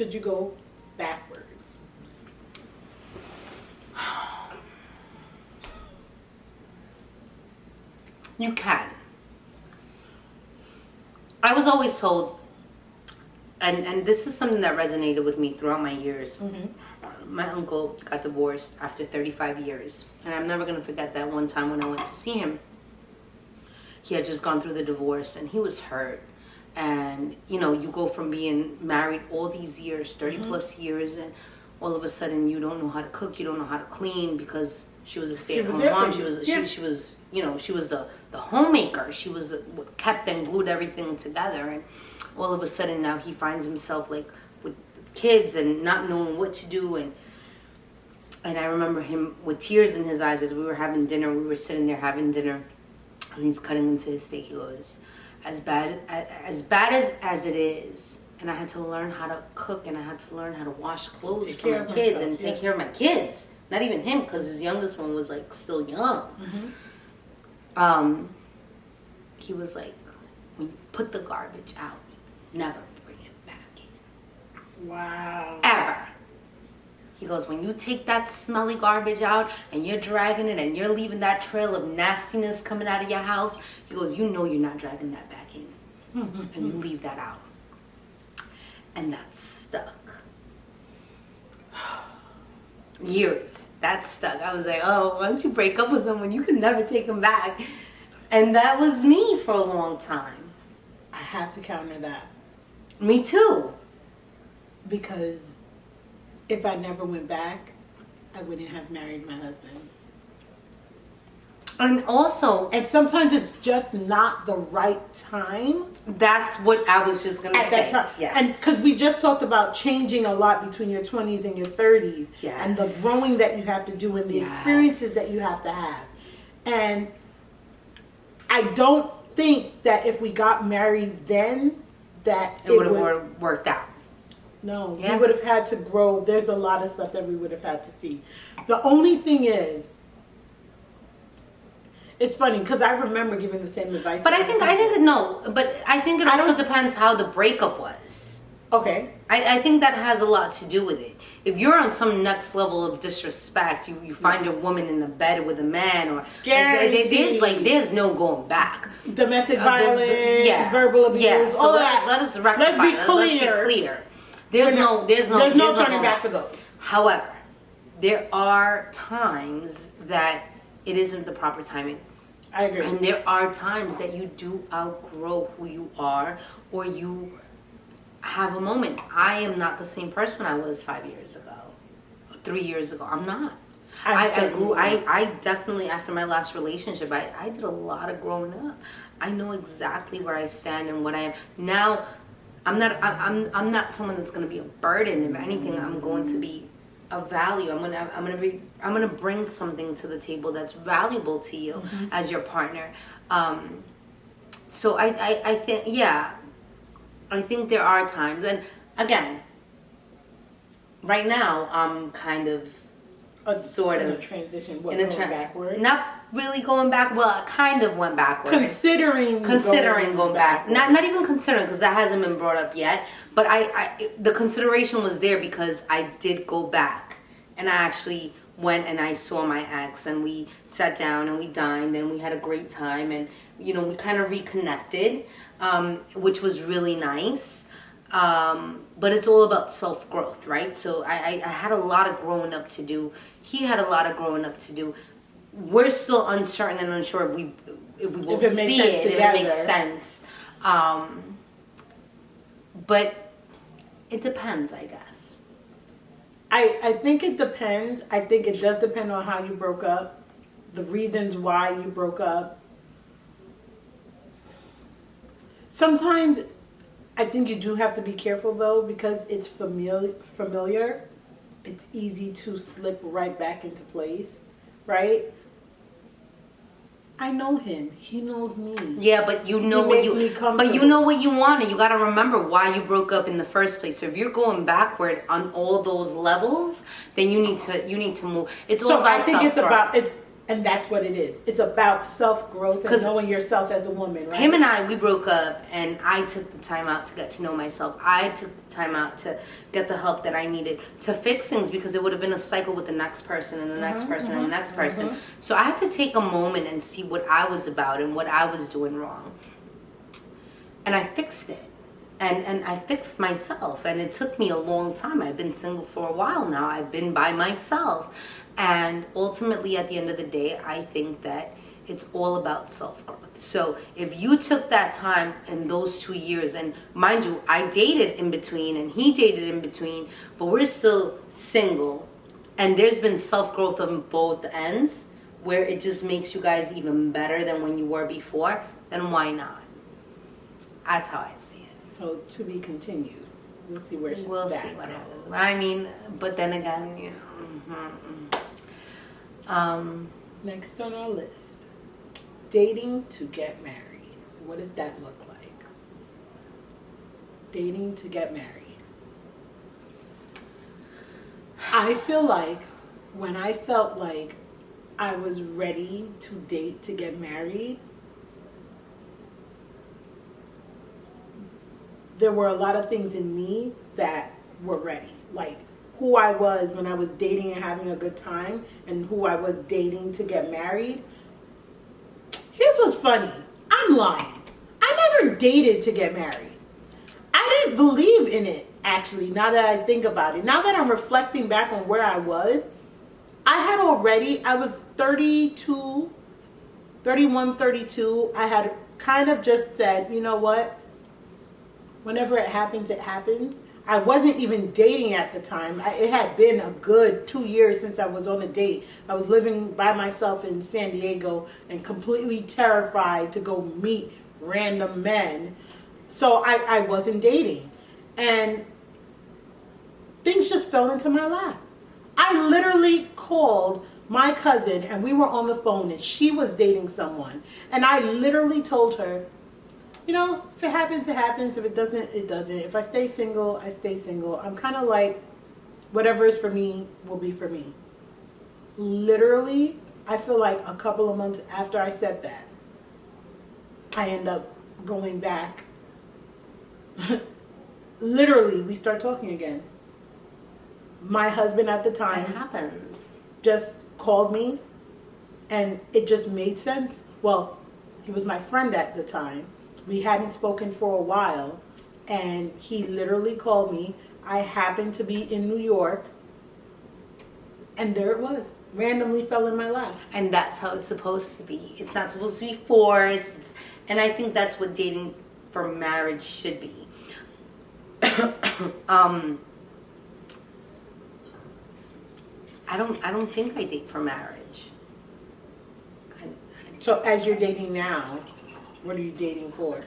should you go backwards? You can. I was always told, and this is something that resonated with me throughout my years. My uncle got divorced after 35 years. And I'm never going to forget that one time when I went to see him. He had just gone through the divorce and he was hurt. And, you know, you go from being married all these years, 30 plus years, and all of a sudden you don't know how to cook, you don't know how to clean because she was a stay-at-home mom. She was, she was, you know, she was the homemaker. She was what kept and glued everything together. And all of a sudden now he finds himself like with kids and not knowing what to do. And I remember him with tears in his eyes as we were having dinner. We were sitting there having dinner, and he's cutting into his steak. He goes, as bad as it is, and I had to learn how to cook, and I had to learn how to wash clothes for my kids and take care of my kids. Not even him, because his youngest one was like still young. He was like, when you put the garbage out, never bring it back in. Wow. Ever. He goes, when you take that smelly garbage out and you're dragging it and you're leaving that trail of nastiness coming out of your house, he goes, you know you're not dragging that back in. And you leave that out. And that stuck. Years. That stuck. I was like, oh, once you break up with someone, you can never take them back. And that was me for a long time. I have to counter that. Me too. Because if I never went back, I wouldn't have married my husband. And also, and sometimes it's just not the right time. That's what I was just going to say. At that time. Yes. And because we just talked about changing a lot between your 20s and your 30s. Yes. And the growing that you have to do and the experiences that you have to have. And I don't think that if we got married then, that it would have worked out. No, we would have had to grow. There's a lot of stuff that we would have had to see. The only thing is, it's funny because I remember giving the same advice. But I think it also depends how the breakup was. Okay. I think that has a lot to do with it. If you're on some next level of disrespect, you find your woman in the bed with a man, or there's no going back. Domestic violence, verbal abuse, so let us rectify. Let's be clear. There's no turning back for those. However, there are times that it isn't the proper timing. I agree. And there are times that you do outgrow who you are, or you have a moment. I am not the same person I was 5 years ago, 3 years ago. I'm not. I grew. I definitely, after my last relationship, I did a lot of growing up. I know exactly where I stand and what I am now. I'm not someone that's going to be a burden. If anything, I'm going to be a value. I'm gonna bring something to the table that's valuable to you as your partner. So I think I think there are times, and again, right now I'm kind of in a transition. Going backward? Not really going back. Well, I kind of went backward. Considering going back. Not even considering, because that hasn't been brought up yet. But the consideration was there because I did go back, and I actually went and I saw my ex, and we sat down and we dined and we had a great time, and we kind of reconnected, which was really nice. But it's all about self-growth, right? So I had a lot of growing up to do. He had a lot of growing up to do. We're still uncertain and unsure if we will see it, if it makes sense. But it depends, I guess. I think it depends. I think it does depend on how you broke up, the reasons why you broke up. Sometimes I think you do have to be careful, though, because it's familiar. It's easy to slip right back into place, right? I know him. He knows me. Yeah, but you know what you want, and you got to remember why you broke up in the first place. So if you're going backward on all those levels, then you need to move. It's all about self-growth. And that's what it is. It's about self-growth and knowing yourself as a woman, right? Him and I, we broke up, and I took the time out to get to know myself. I took the time out to get the help that I needed to fix things, because it would have been a cycle with the next person and the next person and the next person. So I had to take a moment and see what I was about and what I was doing wrong. And I fixed it. And I fixed myself, and it took me a long time. I've been single for a while now. I've been by myself. And ultimately, at the end of the day, I think that it's all about self-growth. So if you took that time in those 2 years, and mind you, I dated in between and he dated in between, but we're still single, and there's been self-growth on both ends, where it just makes you guys even better than when you were before, then why not? That's how I see it. So to be continued. We'll see where we'll see what happens. I mean, but then again, you know. Next on our list, dating to get married. What does that look like? Dating to get married. I feel like when I felt like I was ready to date to get married, there were a lot of things in me that were ready. Like who I was when I was dating and having a good time, and who I was dating to get married. Here's what's funny. I'm lying. I never dated to get married. I didn't believe in it, actually, now that I think about it. Now that I'm reflecting back on where I was, I was 32, 31, 32. I had kind of just said, you know what? Whenever it happens, it happens. I wasn't even dating at the time. It had been a good 2 years since I was on a date. I was living by myself in San Diego and completely terrified to go meet random men. So I wasn't dating. And things just fell into my lap. I literally called my cousin, and we were on the phone, and she was dating someone. And I literally told her, you know, if it happens, it happens. If it doesn't, it doesn't. If I stay single, I stay single. I'm kind of like, whatever is for me will be for me. Literally, I feel like a couple of months after I said that, I end up going back. Literally, we start talking again. My husband at the time just called me, and it just made sense. Well, he was my friend at the time. We hadn't spoken for a while, and he literally called me. I happened to be in New York, and there it was. Randomly fell in my lap. And that's how it's supposed to be. It's not supposed to be forced. And I think that's what dating for marriage should be. I don't think I date for marriage. So as you're dating now, what are you dating for?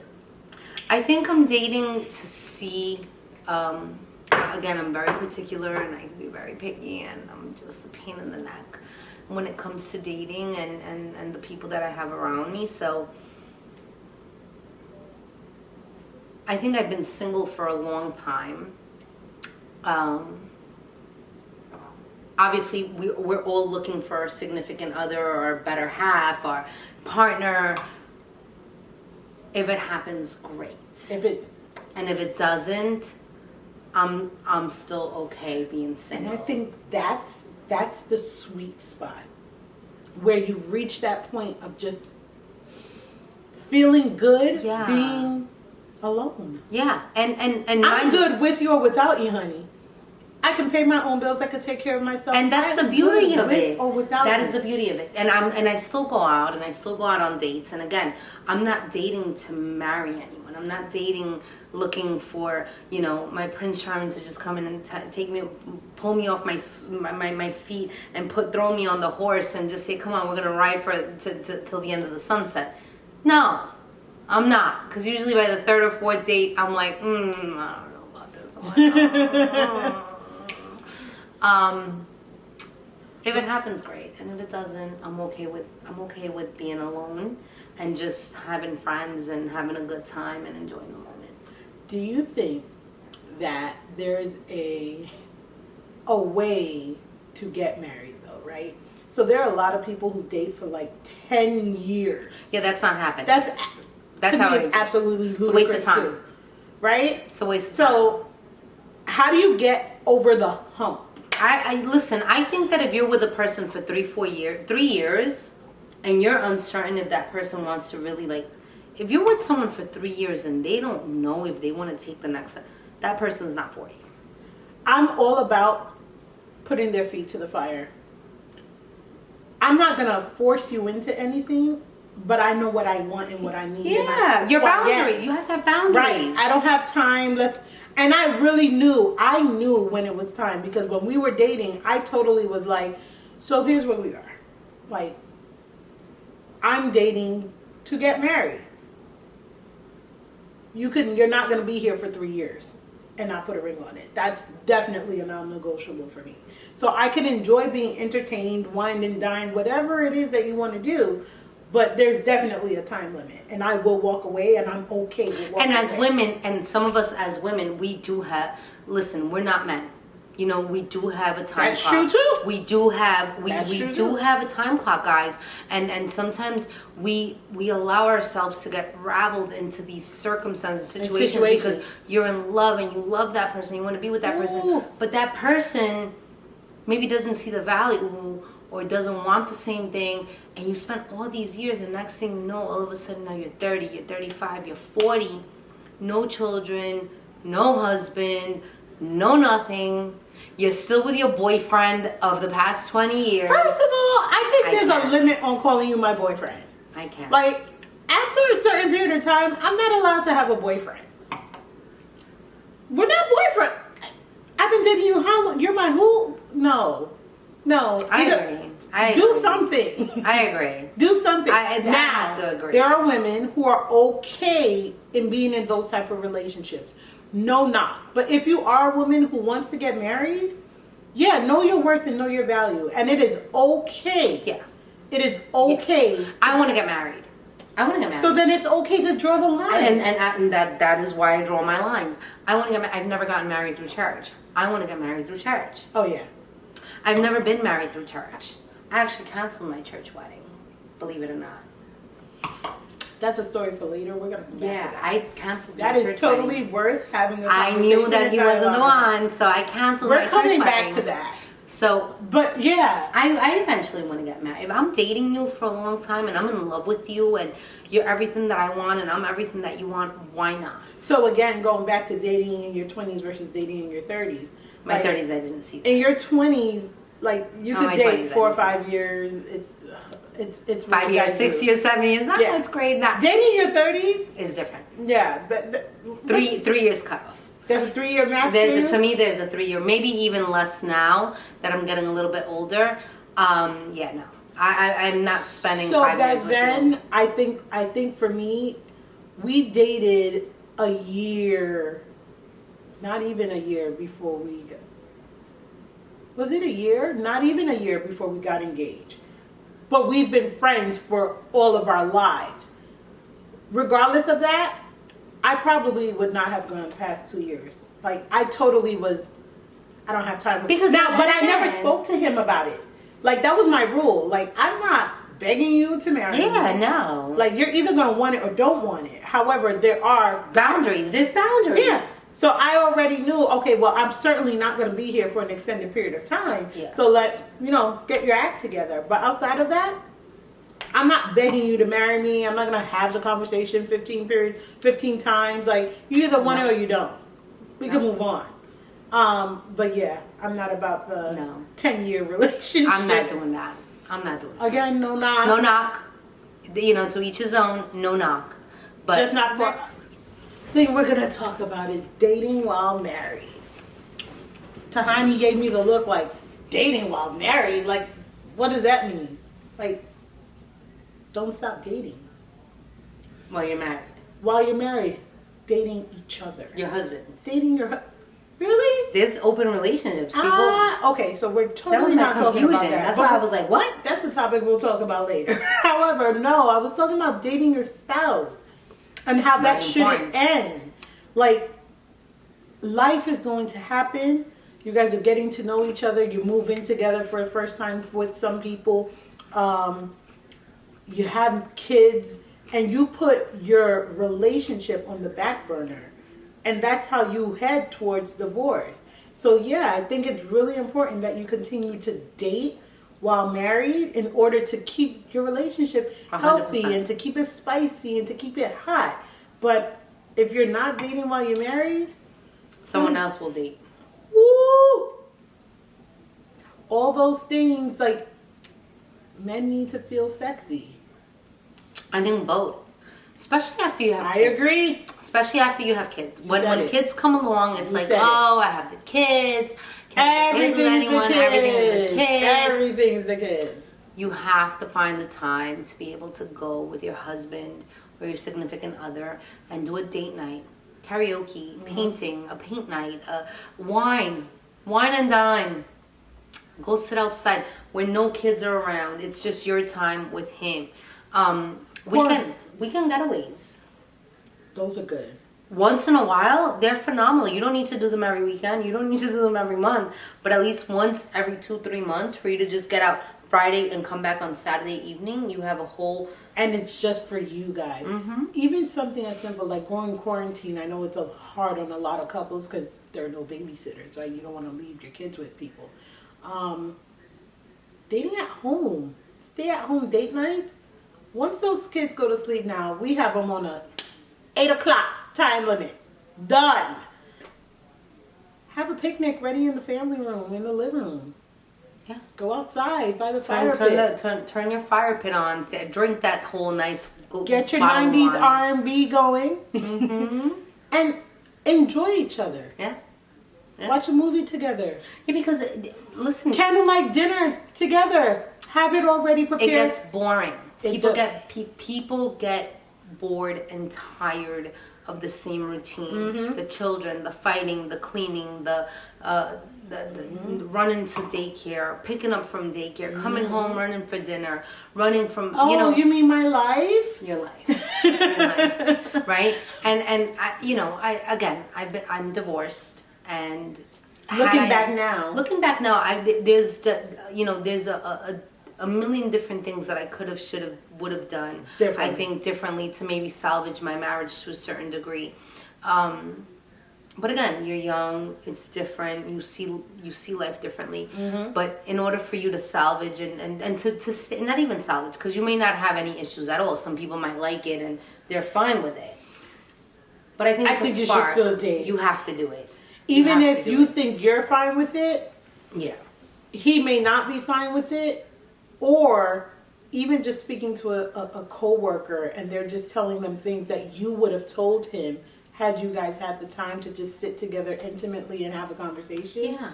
I think I'm dating to see, again, I'm very particular, and I can be very picky, and I'm just a pain in the neck when it comes to dating and the people that I have around me. So I think I've been single for a long time. Obviously, we're all looking for a significant other or a better half or partner. If it happens, great. If it doesn't, I'm still okay being single. And I think that's the sweet spot, where you've reached that point of just feeling good, being alone. Yeah, and I'm good with you or without you, honey. I can pay my own bills. I can take care of myself. And that's the beauty of it. Or without that is the beauty of it. And I still go out, and I still go out on dates. And again, I'm not dating to marry anyone. I'm not dating looking for, you know, my Prince Charming to just come in and take me, pull me off my feet and throw me on the horse and just say, come on, we're gonna ride till the end of the sunset. No, I'm not. Because usually by the third or fourth date, I'm like, I don't know about this. I'm like, if it happens, great, and if it doesn't, I'm okay with being alone and just having friends and having a good time and enjoying the moment. Do you think that there's a way to get married, though, right? So there are a lot of people who date for like 10 years. Yeah, that's not happening. That's to how me, it's absolutely ludicrous. It's a waste of time. Too, right? It's a waste of time. So how do you get over the hump? I listen, I think that if you're with a person for 3 years, and you're uncertain if that person wants to really like, if you're with someone for 3 years and they don't know if they want to take the next step, that person's not for you. I'm all about putting their feet to the fire. I'm not gonna force you into anything, but I know what I want and what I need. Yeah, your boundaries. You have to have boundaries. Right. I don't have time. And I really knew. I knew when it was time, because when we were dating, I totally was like, so here's where we are. Like, I'm dating to get married. You're not gonna be here for 3 years and not put a ring on it. That's definitely a non-negotiable for me. So I can enjoy being entertained, wine and dine, whatever it is that you want to do, but there's definitely a time limit, and I will walk away, and I'm okay with walking away. And as women, and some of us as women, we do have, listen, we're not men. You know, we do have a time That's clock. true too. We do have a time clock, guys. And sometimes we allow ourselves to get raveled into these circumstances, situations because you're in love and you love that person, you want to be with that person, but that person maybe doesn't see the value or doesn't want the same thing, and you spent all these years, and next thing you know, all of a sudden now you're 30, you're 35, you're 40, no children, no husband, no nothing. You're still with your boyfriend of the past 20 years. First of all, I think there's a limit on calling you my boyfriend. I can't. Like, after a certain period of time, I'm not allowed to have a boyfriend. We're not boyfriend. I've been dating you how long? You're my who? No. I agree. Do something. I agree. Do something. I have to agree. There are women who are okay in being in those type of relationships. No, not. But if you are a woman who wants to get married, yeah, know your worth and know your value. And it is okay. Yeah. It is okay. Yeah. I want to get married. So then it's okay to draw the line. And that is why I draw my lines. I want to get married. I've never gotten married through church. I want to get married through church. Oh, yeah. I've never been married through church. I actually canceled my church wedding, believe it or not. That's a story for later. We're going to come back to that. I canceled my that church is totally wedding. worth having a I conversation. knew that he wasn't the one, so I canceled my church wedding. We're coming back to that. So, but yeah. I eventually want to get married. If I'm dating you for a long time and I'm in love with you and you're everything that I want and I'm everything that you want, why not? So again, going back to dating in your 20s versus dating in your 30s. My 30s, I didn't see that. In your 20s, like you could date 4 or 5 years. It's 5 years, 6 years, 7 years. Yeah, it's great. Now dating in your 30s is different. Yeah, 3 years cutoff. There's a 3 year max. To me, there's a 3 year, maybe even less now that I'm getting a little bit older. Yeah, no, I'm not spending 5 years with then, you. I think for me, we dated a year, not even a year before we got. Was it a year? Not even a year before we got engaged. But we've been friends for all of our lives. Regardless of that, I probably would not have gone past 2 years. Like, I totally was, I don't have time. Because now, but I never spoke to him about it. Like, that was my rule. Like, I'm not begging you to marry me. Yeah, no. Like, you're either going to want it or don't want it. However, there are boundaries. There's boundaries. Yes. So I already knew, okay, well, I'm certainly not going to be here for an extended period of time. Yeah. So get your act together. But outside of that, I'm not begging you to marry me. I'm not going to have the conversation 15 times. Like, you either want it or you don't. We can move on. But yeah, I'm not about the 10-year relationship. I'm not doing that. Again, no knock. No knock. To each his own, no knock. But just not for us. The thing we're going to talk about is dating while married. Tahani gave me the look like, dating while married? Like, what does that mean? Like, don't stop dating. While you're married. While you're married, dating each other. Your husband. Dating your husband. Really? There's open relationships. People. Okay, so we're totally not talking about that. That's why I was like, what? That's a topic we'll talk about later. However, no, I was talking about dating your spouse and how that shouldn't end. Like, life is going to happen. You guys are getting to know each other. You move in together for the first time with some people. You have kids, and you put your relationship on the back burner. And that's how you head towards divorce. So yeah, I think it's really important that you continue to date while married in order to keep your relationship healthy 100%. and to keep it spicy and to keep it hot. But if you're not dating while you're married, Someone else will date. woo! All those things, like, men need to feel sexy. I think both. Especially after you have I kids. agree. Especially after you have kids. When said it. kids come along, it's You like, said it. oh, I have the kids. Can't be kids with anyone. Everything's the kids. Everything's the kids. You have to find the time to be able to go with your husband or your significant other and do a date night, karaoke, painting, a paint night, wine and dine. Go sit outside where no kids are around. It's just your time with him. Weekend getaways. Those are good. Once in a while, they're phenomenal. You don't need to do them every weekend. You don't need to do them every month. But at least once every 2-3 months for you to just get out Friday and come back on Saturday evening. You have a whole... And it's just for you guys. Even something as simple like going quarantine. I know it's hard on a lot of couples because there are no babysitters, right? You don't want to leave your kids with people. Dating at home. Stay at home date nights. Once those kids go to sleep now, we have them on a 8 o'clock time limit. Done. Have a picnic ready in the family room, in the living room. Yeah. Go outside by the fire pit. Turn your fire pit on. To drink that whole nice Get your bottle of 90s wine. R&B going. And enjoy each other. Yeah. Watch a movie together. Yeah, because listen, Candlelight dinner together. Have it already prepared. it gets boring. It People does. people get bored and tired of the same routine. The children, the fighting, the cleaning, the running to daycare, picking up from daycare, coming home, running for dinner, running from you mean my life? your life, your life, right? And I'm divorced, and Looking back now, there's a million different things that I could have, should have, would have done. Differently. I think differently to maybe salvage my marriage to a certain degree. But again, you're young. It's different. You see life differently. But in order for you to salvage and to stay, not even salvage, because you may not have any issues at all. Some people might like it and they're fine with it. But I think you spark. should still date. You have to do it. Even if you think you're fine with it, Yeah. he may not be fine with it. Or even just speaking to a coworker and they're just telling them things that you would have told him had you guys had the time to just sit together intimately and have a conversation. Yeah.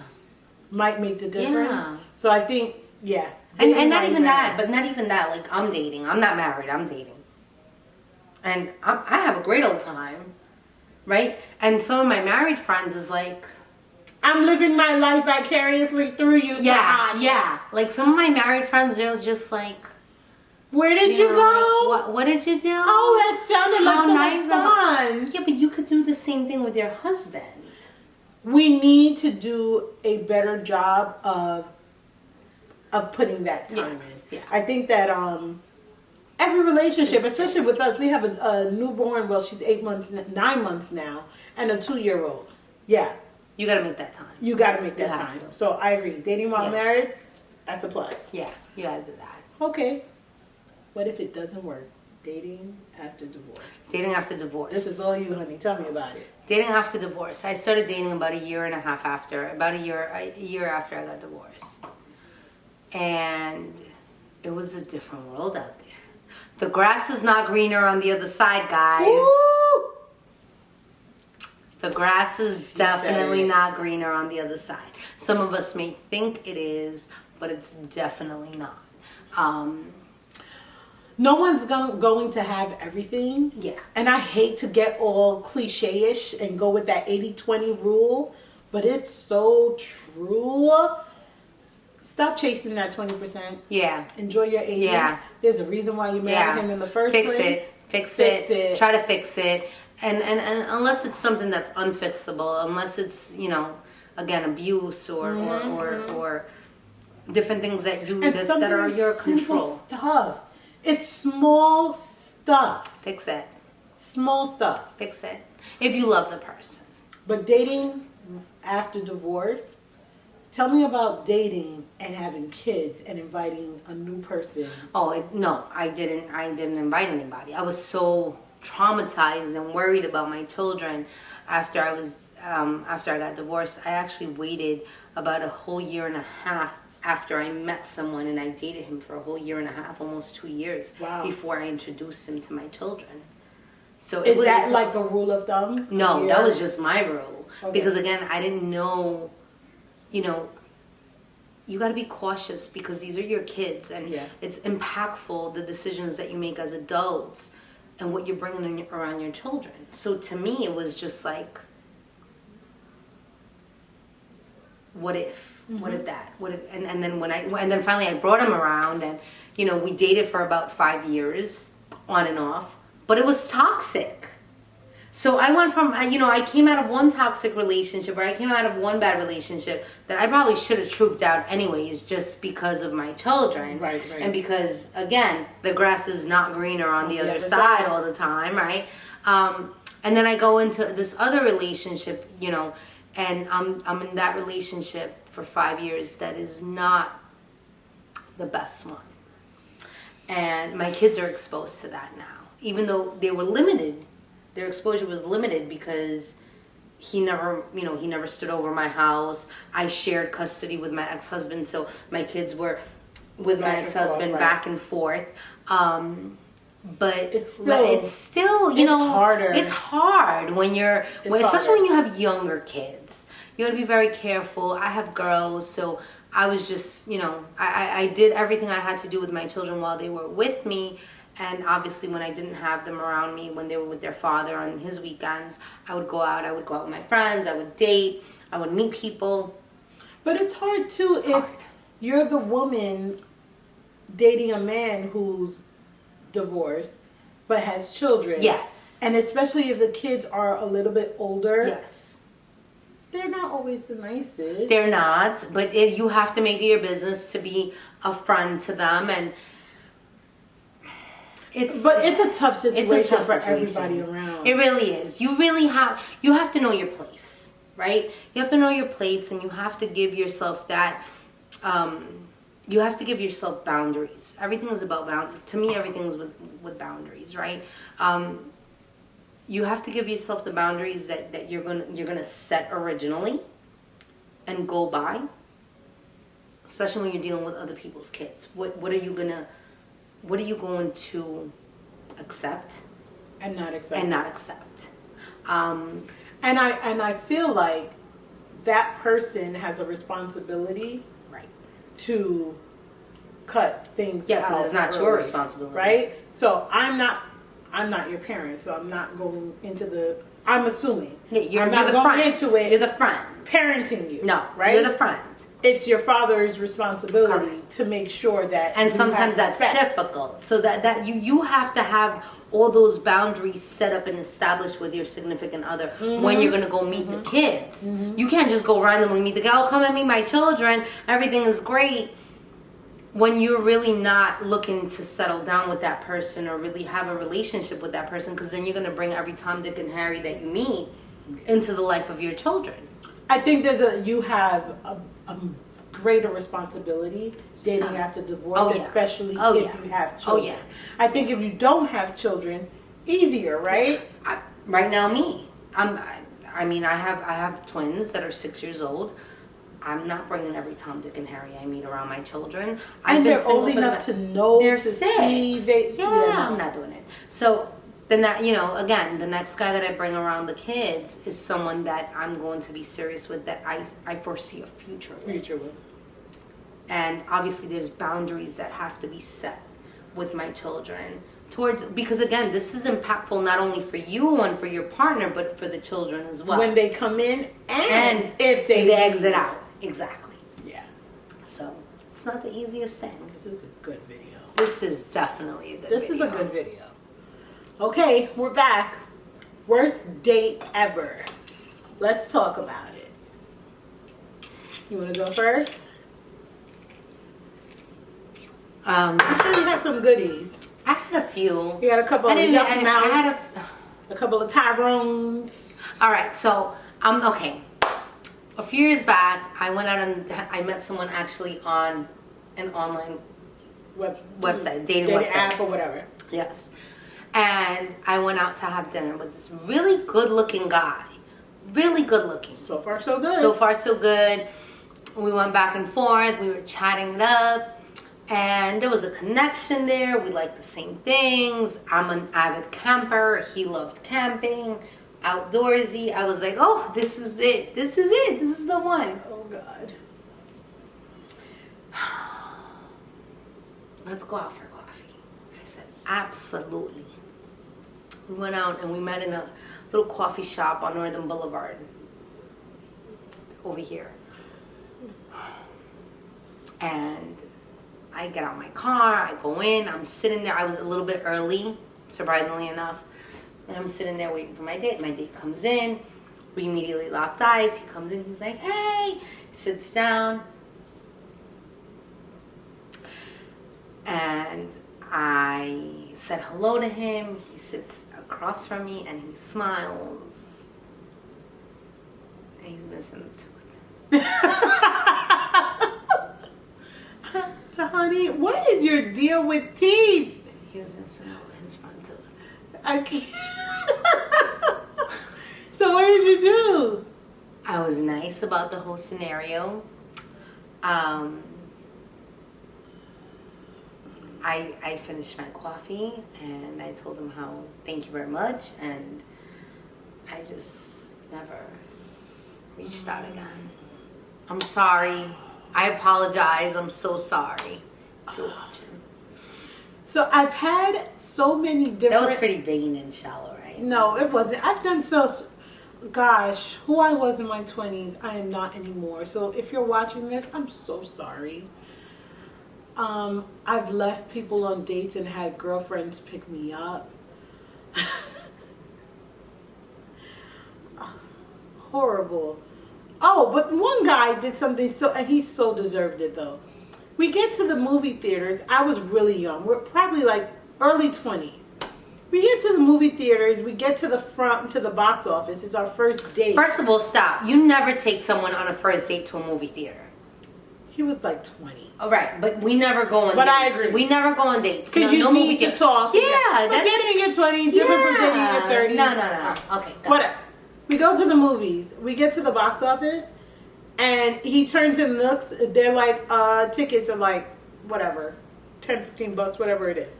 Might make the difference. Yeah. So I think, yeah. And not even that, but not even that. Like, I'm dating. I'm not married. I'm dating. And I have a great old time. Right? And some of my married friends is like... I'm living my life vicariously through you. Yeah, Todd. yeah. Like, some of my married friends, they're just like... Where did you go? Like, what did you do? Oh, that sounded like How so nice much fun. Yeah, but you could do the same thing with your husband. We need to do a better job of putting that time in. Yeah. I think that every relationship, especially with us, we have a newborn. Well, she's 9 months now, and a 2-year-old. Yeah, You gotta make that time. you got to make that You have time. to. So I agree. Dating while Yeah. married, that's a plus. Yeah, you gotta do that. Okay. What if it doesn't work? Dating after divorce. Dating after divorce. This is all you, honey. Tell me about it. Dating after divorce. I started dating about a year after I got divorced. And it was a different world out there. The grass is not greener on the other side, guys. Woo! The grass is definitely it. not greener on the other side. Some of us may think it is, but it's definitely not. No one's going to have everything. Yeah. And I hate to get all cliche-ish and go with that 80-20 rule, but it's so true. Stop chasing that 20%. Yeah. Enjoy your 80. Yeah. There's a reason why you married him in the first place. Fix it. Try to fix it. And unless it's something that's unfixable, unless it's, again, abuse or different things that that are your simple control. Stuff. It's small stuff. Fix it. Small stuff. Fix it. If you love the person. But dating after divorce, tell me about dating and having kids and inviting a new person. No, I didn't invite anybody. I was so traumatized and worried about my children after I got divorced. I actually waited about a whole year and a half after I met someone, and I dated him for a whole year and a half, almost 2 years, before I introduced him to my children. So is that like a rule of thumb? No, that was just my rule. Okay. Because again, I didn't know, you got to be cautious because these are your kids, and it's impactful, the decisions that you make as adults and what you're bringing around your children. So to me, it was just like, what if? What if that? What if? And then finally I brought him around, and we dated for about 5 years, on and off, but it was toxic. So I went from I came out of one toxic relationship, or I came out of one bad relationship that I probably should have trooped out anyways, just because of my children, right. And because again, the grass is not greener on the other side all the time, right? And then I go into this other relationship, and I'm in that relationship for 5 years that is not the best one. And my kids are exposed to that now. Even though they were limited, their exposure was limited because he never stood over my house. I shared custody with my ex-husband, so my kids were with my ex-husband back and forth. But it's still it's harder. It's hard when especially when you have younger kids. You got to be very careful. I have girls, so I was just, I did everything I had to do with my children while they were with me. And obviously when I didn't have them around me, when they were with their father on his weekends, I would go out with my friends, I would date, I would meet people. But it's hard too if you're the woman dating a man who's divorced but has children. Yes. And especially if the kids are a little bit older. Yes. They're not always the nicest. They're not, but you have to make it your business to be a friend to them, and it's a tough situation for everybody around. It really is. You have to know your place, right? You have to know your place, and you have to give yourself that. You have to give yourself boundaries. Everything is about boundaries. To me, everything is with boundaries, right? You have to give yourself the boundaries that you're gonna set originally and go by. Especially when you're dealing with other people's kids. What are you going to accept and not accept? And I feel like that person has a responsibility, right, to cut things out. Yeah, because it's not your responsibility, right? So I'm not your parent, so I'm not going into I'm assuming. Yeah, you're not the going friend. into it. You're the friend. Parenting you. No, right? You're the friend. It's your father's responsibility to make sure that. And sometimes that's difficult. So that you have to have all those boundaries set up and established with your significant other when you're gonna go meet the kids. You can't just go randomly meet the guy. Oh, come and meet my children. Everything is great. When you're really not looking to settle down with that person or really have a relationship with that person, because then you're going to bring every Tom, Dick, and Harry that you meet into the life of your children. I think you have a greater responsibility dating after divorce, especially if you have children. I think if you don't have children, easier, right? Right now, me. I have twins that are 6 years old. I'm not bringing every Tom, Dick, and Harry I meet around my children. And they're old enough to know. They're to 6. I'm not doing it. So then again, the next guy that I bring around the kids is someone that I'm going to be serious with, that I foresee a future with. And obviously there's boundaries that have to be set with my children because again, this is impactful not only for you and for your partner, but for the children as well. When they come in and if they exit out. Exactly. Yeah. So it's not the easiest thing. This is a good video. This is definitely a good video. This is a good video. Okay, we're back. Worst date ever. Let's talk about it. You want to go first? I'm sure you have some goodies. I had a few. You had a couple of Yuck Mouths, a couple of Tyrones. All right, so okay. A few years back, I went out and I met someone actually on an online website, dating website, app or whatever. Yes, and I went out to have dinner with this really good-looking guy. Really good-looking. So far, so good. So far, so good. We went back and forth. We were chatting it up. And there was a connection there. We liked the same things. I'm an avid camper. He loved camping, outdoorsy. I was like, oh, this is it. This is it. This is the one. Oh, God. Let's go out for coffee. I said, absolutely. We went out and we met in a little coffee shop on Northern Boulevard. Over here. And I get out my car, I go in, I'm sitting there. I was a little bit early, surprisingly enough. And I'm sitting there waiting for my date. My date comes in. We immediately locked eyes. He comes in, he's like, hey. He sits down. And I said hello to him. He sits across from me and he smiles. And he's missing a tooth. So, honey, what is your deal with teeth? He was missing his front tooth. I can't. So what did you do? I was nice about the whole scenario. I finished my coffee and I told him how thank you very much, and I just never reached out again. I'm sorry. I apologize. I'm so sorry. If you're watching. So I've had so many different. That was pretty vain and shallow, right? No, it wasn't. I've done so. Gosh, who I was in my 20s, I am not anymore. So if you're watching this, I'm so sorry. I've left people on dates and had girlfriends pick me up. Horrible. Oh, but one guy did something and he so deserved it though. We get to the movie theaters. I was really young. We're probably like early 20s. We get to the movie theaters. We get to the front, to the box office. It's our first date. First of all, stop. You never take someone on a first date to a movie theater. He was like 20. All right, but we never go on dates. But I agree. We never go on dates. Because you need to talk. Yeah. But dating in your 20s, different from dating in your 30s. No. Okay. Whatever. We go to the movies. We get to the box office. And he turns and looks. They're like, tickets are like, whatever. 10, 15 bucks, whatever it is.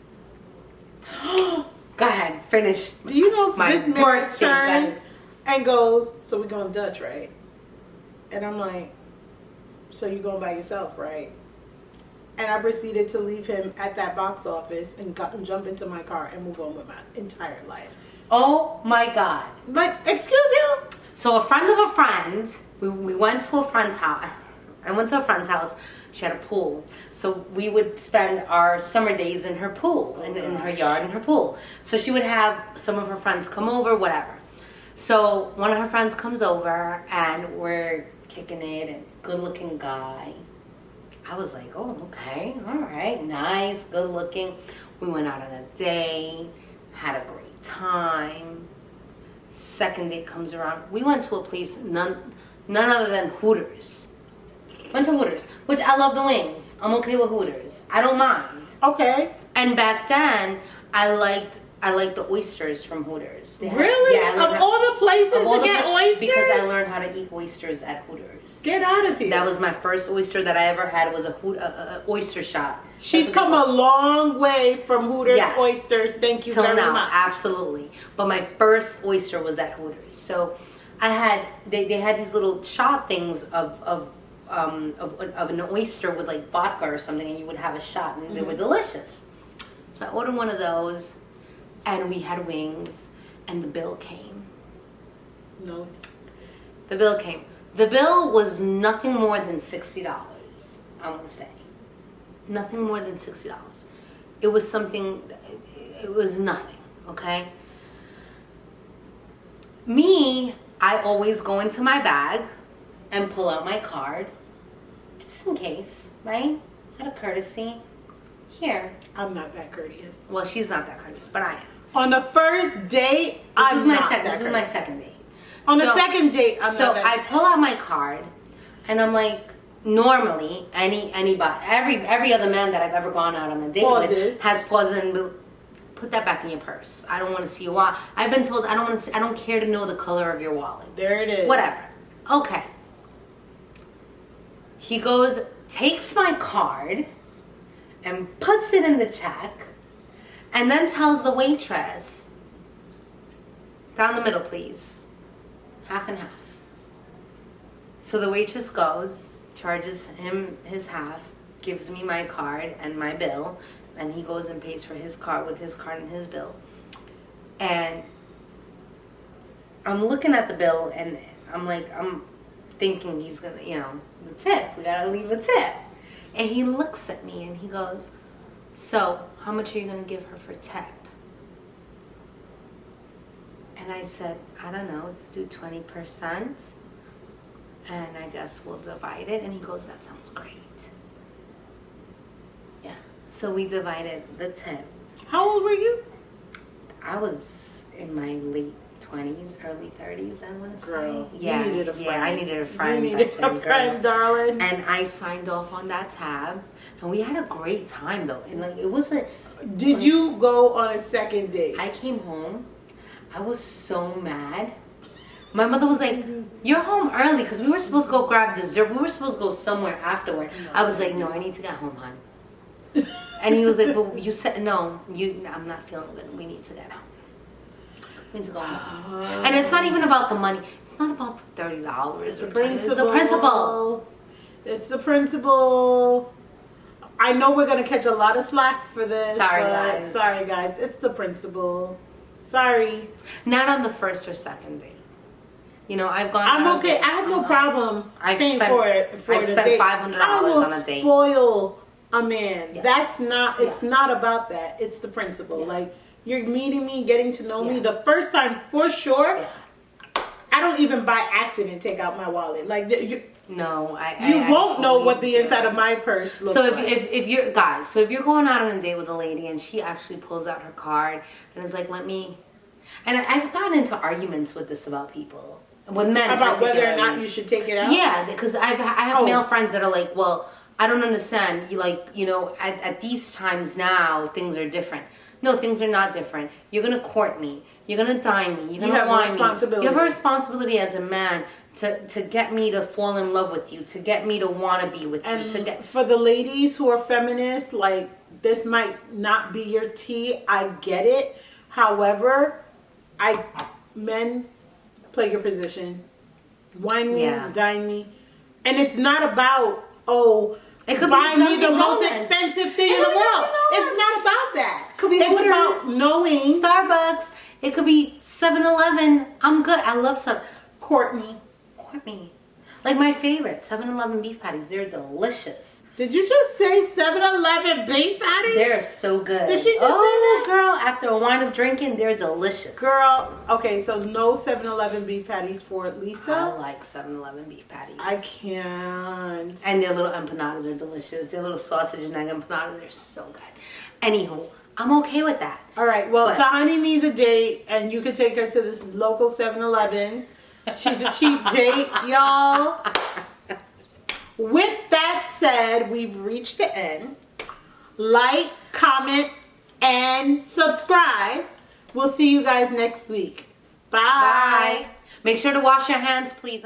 Go ahead. Finish. Do you know My this man turned and goes, so we going Dutch, right? And I'm like, so you going by yourself, right? And I proceeded to leave him at that box office and jump into my car and move on with my entire life. Oh my God. Like, excuse you? So a friend of a friend, we went to a friend's house. I went to a friend's house. She had a pool. So we would spend our summer days in her pool, in her yard, in her pool. So she would have some of her friends come over, whatever. So one of her friends comes over and we're kicking it, and good looking guy. I was like, oh, okay, all right, nice, good looking. We went out on a date, had a great time. Second date comes around. We went to a place, none other than Hooters. Went to Hooters, which I love the wings. I'm okay with Hooters. I don't mind. Okay. And back then, I liked the oysters from Hooters. Really? Yeah, of all the places to get oysters? Because I learned how to eat oysters at Hooters. Get out of here. That was my first oyster that I ever had, was a oyster shop. She's come a long way from Hooters oysters. Thank you Till very now, much. absolutely. But my first oyster was at Hooters. So I had, they had these little shot things of an oyster with like vodka or something, and you would have a shot, and they were delicious. So I ordered one of those, and we had wings, and the bill came. No. The bill came. The bill was nothing more than $60, I want to say. Nothing more than $60. It was something, it was nothing, okay? Me, I always go into my bag and pull out my card just in case, right? Out of courtesy. Here. I'm not that courteous. Well, she's not that courteous, but I am. On the first date, This is my second date. On the second date, I pull out my card, and I'm like, normally every other man that I've ever gone out on a date with has paused and put that back in your purse. I don't want to see your wallet. I've been told I don't care to know the color of your wallet. There it is. Whatever. Okay. He goes, takes my card, and puts it in the check, and then tells the waitress, down the middle, please. Half and half. So the waitress goes, charges him his half, gives me my card and my bill, and he goes and pays for his card with his card and his bill. And I'm looking at the bill, and I'm thinking he's gonna, the tip. We gotta leave a tip. And he looks at me and he goes, so how much are you gonna give her for tip? And I said, I don't know, do 20%, and I guess we'll divide it. And he goes, that sounds great. Yeah, so we divided the tip. How old were you? I was in my late 20s, early 30s, I want to say. Yeah, you needed a friend. Yeah, I needed a friend. You needed a friend, darling. And I signed off on that tab, and we had a great time though. And it wasn't. Did you go on a second date? I came home. I was so mad. My mother was like, "You're home early because we were supposed to go grab dessert. We were supposed to go somewhere afterward." I was like, "No, I need to get home, hon." And he was like, "But you said no. I'm not feeling good. We need to get home. We need to go home." And it's not even about the money. It's not about the $30. It's the principle. It's the principle. It's the principle. I know we're gonna catch a lot of slack for this. Sorry, guys. It's the principle. Sorry. Not on the first or second date. I've gone. I'm okay. I have no problem paying for it. I've spent $500 on a date. Spoil a man. Yes. That's not. It's not about that. It's the principle. Yeah. Like you're meeting me, getting to know me. The first time, for sure. Yeah. I don't even by accident take out my wallet. Like you won't know what the inside of my purse looks like. if you're guys, so if you're going out on a date with a lady and she actually pulls out her card and is like, let me, and I've gotten into arguments with this about people, with men about whether or not you should take it out. Yeah, because I have male friends that are like, well, I don't understand. At these times now things are different. No, things are not different. You're gonna court me. You're gonna dine me. You're gonna wine me. You have a responsibility as a man to get me to fall in love with you, to get me to want to be with you. For the ladies who are feminists, like this might not be your tea. I get it. However, men play your position, wine me, dine me, and it's not about it could buy me the Donuts. most expensive thing in the world. It's not about that. It could be it's about knowing Starbucks. It could be 7-Eleven. I'm good. I love Courtney. Like my favorite 7-Eleven beef patties. They're delicious. Did you just say 7-Eleven beef patties? They're so good. Did she just say that? Girl, after a wine of drinking, they're delicious. Girl, okay, so no 7-Eleven beef patties for Lisa? I like 7-Eleven beef patties. I can't. And their little empanadas are delicious. Their little sausage and egg empanadas, they're so good. Anywho, I'm okay with that. All right, well, Tahani needs a date, and you could take her to this local 7-Eleven. She's a cheap date, y'all. With that said, we've reached the end. Like, comment, and subscribe. We'll see you guys next week. Bye. Make sure to wash your hands, please.